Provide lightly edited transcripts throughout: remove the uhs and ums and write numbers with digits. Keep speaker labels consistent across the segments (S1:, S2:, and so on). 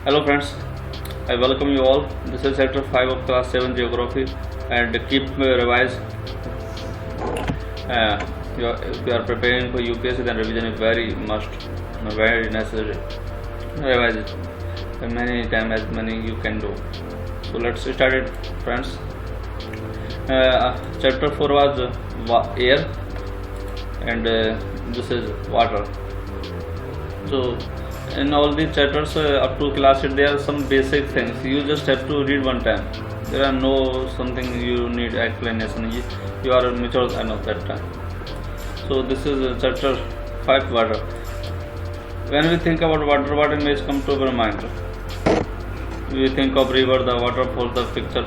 S1: Hello friends, I welcome you all. This is Chapter 5 of Class 7 Geography and keep revise. If you are preparing for UPSC, then revision is very necessary. Revise it as many times as many you can do. So let's start it, friends. Chapter 4 was air and this is water. So in all these chapters up to class 8 there are some basic things you just have to read one time. There are no something you need explanation. You are mature enough that time. So this is chapter 5 water. When we think about water, what images come to our mind? We think of river, the waterfall, the picture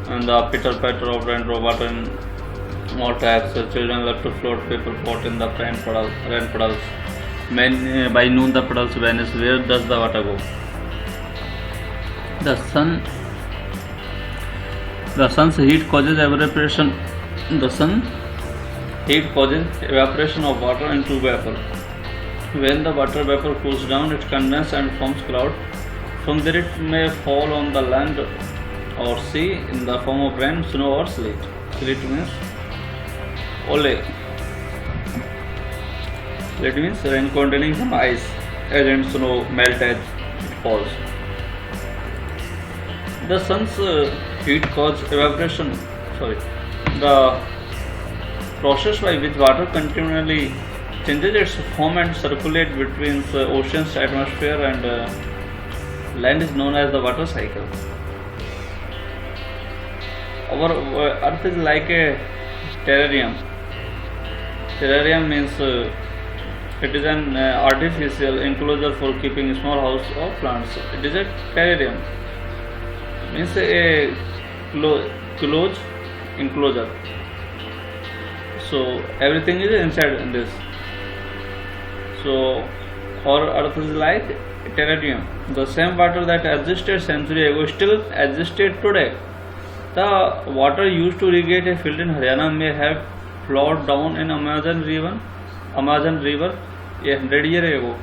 S1: and the pitter patter of raindrop water in all types. Children love to float, people float in the rain puddles. By noon the puddles vanish. Where does the water go? The sun's heat causes evaporation. The sun heat causes evaporation of water into vapor. When the water vapor cools down, it condenses and forms cloud. From there it may fall on the land or sea in the form of rain, snow or sleet. Sleet means ole. That means rain containing some ice, as and snow melt as it falls. The sun's heat causes evaporation. The process by which water continually changes its form and circulates between the ocean's atmosphere and land is known as the water cycle. Our Earth is like a terrarium. Terrarium means it is an artificial enclosure for keeping small house or plants. It is a terrarium. Means a closed enclosure. So everything is inside this. So our Earth is like a terrarium. The same water that existed century ago still existed today. The water used to irrigate a field in Haryana may have flowed down in Amazon River 100 years ago.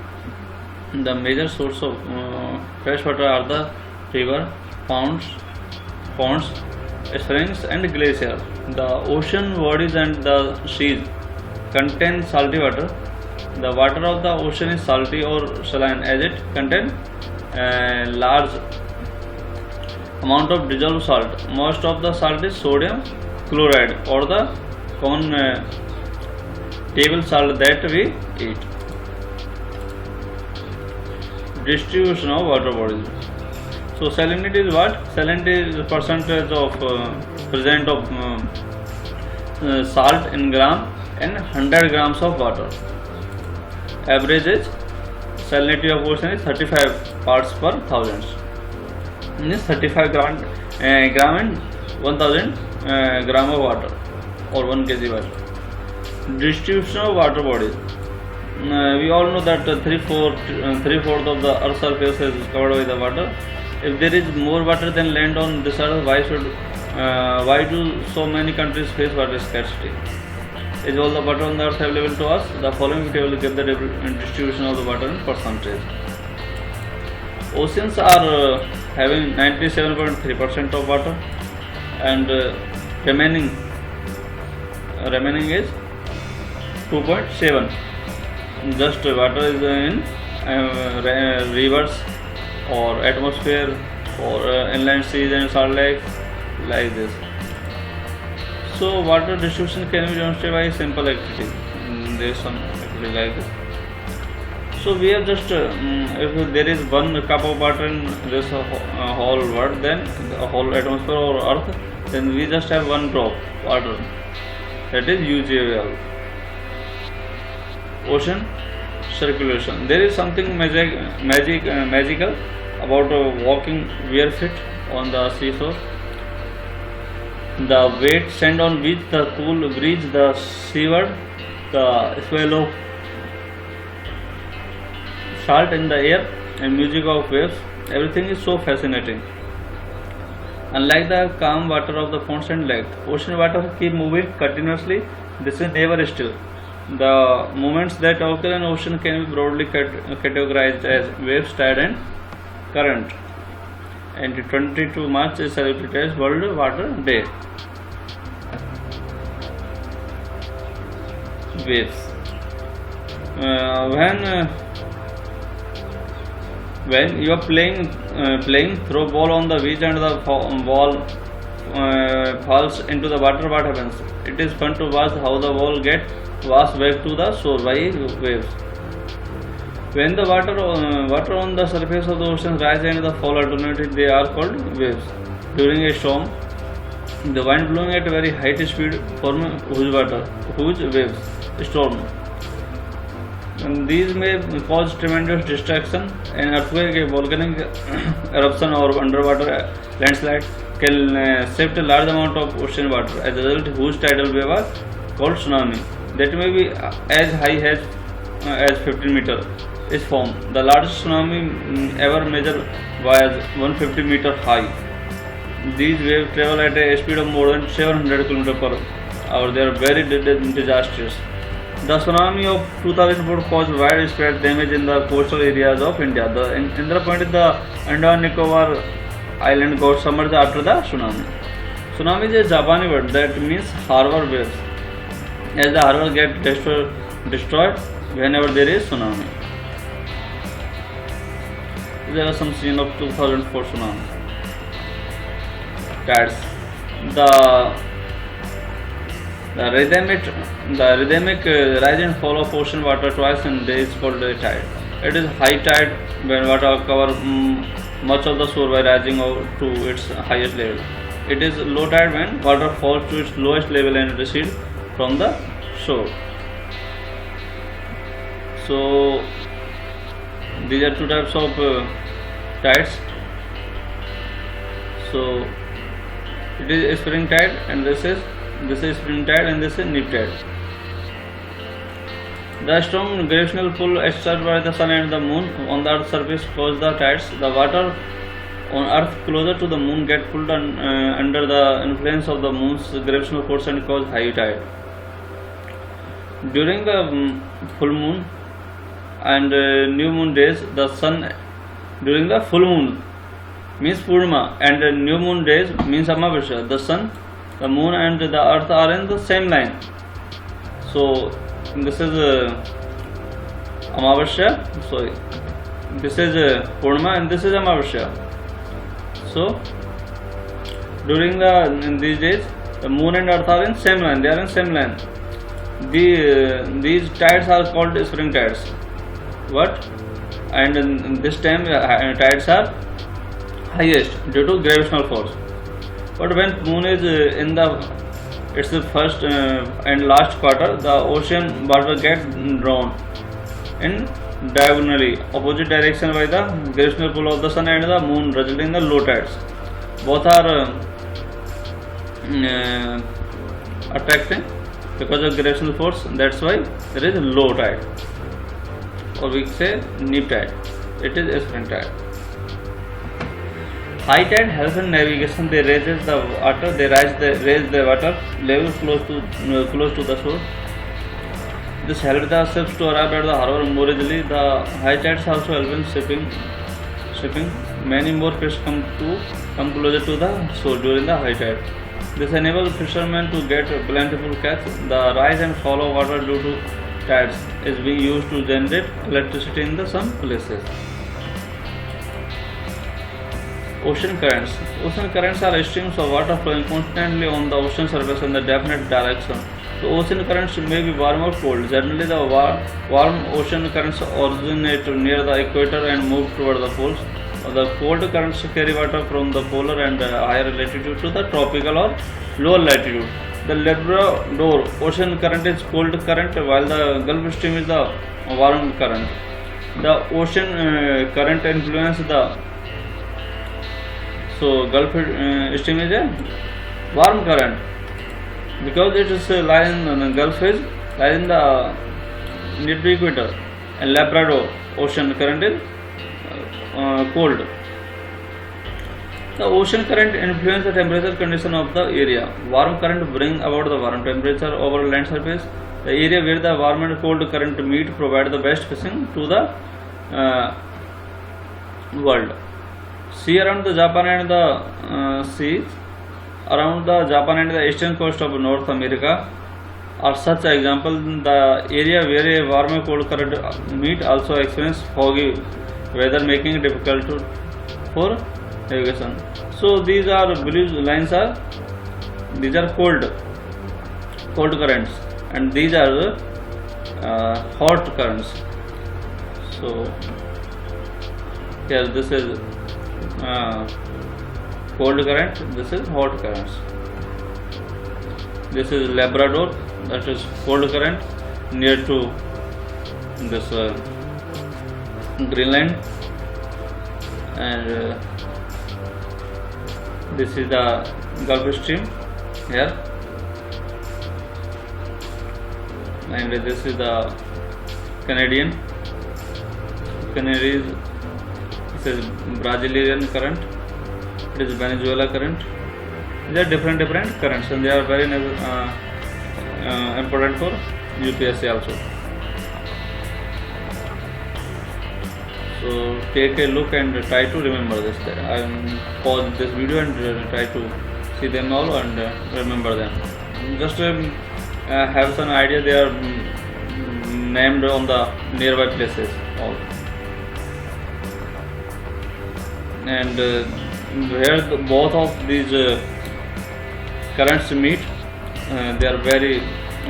S1: The major source of fresh water are the river, ponds, springs and glaciers. The ocean bodies and the seas contain salty water. The water of the ocean is salty or saline as it contains large amount of dissolved salt. Most of the salt is sodium chloride or the common table salt that we eat. Distribution of water bodies. So salinity is what? Salinity is the percentage of present of salt in gram and 100 grams of water. Average salinity of ocean is 35 parts per thousand. Means 35 gram and 1000 gram of water or 1 kg water. Distribution of water bodies. We all know that three-fourths of the Earth's surface is covered by the water. If there is more water than land on this earth, why do so many countries face water scarcity? Is all the water on the earth available to us? The following table gives the distribution of the water in percentage. Oceans are having 97.3% of water, and remaining is 2.7. Just water is in rivers or atmosphere or inland seas and salt lakes like this. So water distribution can be demonstrated by a simple activity. There is some activity like this. So we have just if there is 1 cup of water in this whole world, then the whole atmosphere or earth, then we just have 1 drop water. That is UGL. Ocean circulation. There is something magical about walking barefoot on the seashore. The wet sand on which the cool breeze, the seaward, the swell of salt in the air and music of waves, everything is so fascinating. Unlike the calm water of the ponds and lakes, ocean water keep moving continuously. This is never still. The movements that occur in ocean can be broadly categorized as waves, tide and current. And 22 March is celebrated as World Water Day. Waves. When you are playing throw ball on the beach and the ball falls into the water, what happens? It is fun to watch how the ball gets washed back to the shore by waves. When the water on the surface of the ocean rise and the fall alternately, they are called waves. During a storm, the wind blowing at very high speed form huge waves. Storm. And these may cause tremendous destruction. An earthquake, a volcanic eruption, or underwater landslide can shift a large amount of ocean water. As a result, huge tidal wave are called tsunami. That may be as high as 15 meters is formed. The largest tsunami ever measured was 150 meters high. These waves travel at a speed of more than 700 km per hour. They are very disastrous. The tsunami of 2004 caused widespread damage in the coastal areas of India. The Indra Point in the Andaman Nicobar island got submerged after the tsunami. Tsunami is a Japanese word that means harbor waves, as the harbor gets destroyed whenever there is tsunami. There are some scenes of 2004 tsunami. Tides. The rhythmic rise and fall of ocean water twice in a day is called a tide. It is high tide when water covers much of the shore by rising to its highest level. It is low tide when water falls to its lowest level and recedes from the shore. So these are two types of tides. So it is spring tide, and this is spring tide, and this is neap tide. The strong gravitational pull exerted by the sun and the moon on the earth's surface cause the tides. The water on earth closer to the moon get pulled under the influence of the moon's gravitational force and cause high tide. During the full moon and new moon days, the sun during the full moon means Purnima, and new moon days means Amavasya. The sun, the moon, and the earth are in the same line. So this is Amavasya. Sorry, this is Purnima, and this is Amavasya. So during in these days, the moon and earth are in same line. They are in same line. These tides are called spring tides. What? And in this time tides are highest due to gravitational force. But when moon is in its first and last quarter, the ocean water gets drawn in diagonally opposite direction by the gravitational pull of the sun and the moon, resulting in the low tides. Both are attracting because of gravitational force. That's why there is low tide, or we say neap tide. It is spring tide. High tide helps in navigation. They raise the water. They raise the water level close to the shore. This helps the ships to arrive at the harbor more easily. The high tides also help in shipping. Many more fish come closer to the shore during the high tide. This enables fishermen to get plentiful catch. The rise and fall of water due to tides is being used to generate electricity in some places. Ocean currents. Ocean currents are streams of water flowing constantly on the ocean surface in a definite direction. The ocean currents may be warm or cold. Generally, the warm ocean currents originate near the equator and move toward the poles. The cold currents carry water from the polar and higher latitude to the tropical or lower latitude. The Labrador ocean current is cold current, while the Gulf Stream is the warm current. The ocean current influences the Gulf Stream is a warm current because it is lies in the Gulf is lies in the near to equator, and Labrador ocean current is cold. The ocean current influences the temperature condition of the area. Warm current bring about the warm temperature over land surface. The area where the warm and cold current meet provide the best fishing to the world. Sea around the Japan and the seas around the Japan and the eastern coast of North America are such example. The area where a warm and cold current meet also experience foggy weather, making it difficult for navigation. So these are blue lines are these are cold currents, and these are hot currents. So here this is cold current, this is hot currents. This is Labrador, that is cold current near to this Greenland, and this is the Gulf Stream here, and this is the Canadian. This is Brazilian current. It is Venezuela current. They are different currents, and they are very important for UPSC also. So take a look and try to remember this. I pause this video and try to see them all and remember them. Just have some idea. They are named on the nearby places all. And where both of these currents meet, they are very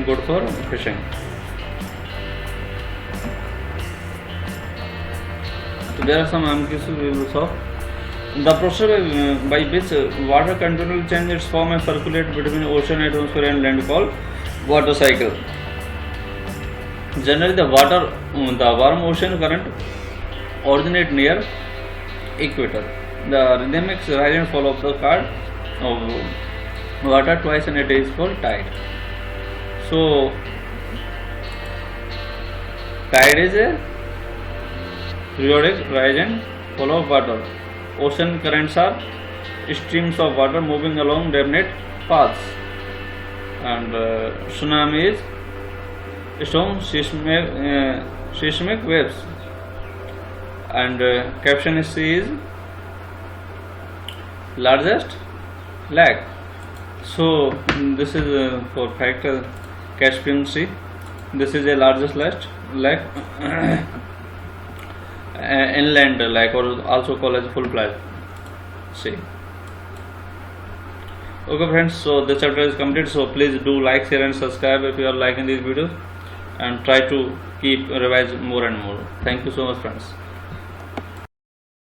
S1: good for fishing. So there are some MQs we will solve. The process by which water continually changes its form and circulate between ocean, atmosphere and land called water cycle. Generally the warm ocean current originate near equator. The rhythmic rise and fall of the current of water twice in a day is called tide. So tide is a periodic rise and fall of water. Ocean currents are streams of water moving along definite paths, and tsunami is strong seismic waves, and caption Sea is largest lake. So this is for fact Caspian Sea. This is the largest lake inland lake, or also called as full flat sea. Okay friends, so this chapter is complete. So please do like, share and subscribe if you are liking these videos, and try to keep revise more and more. Thank you so much friends.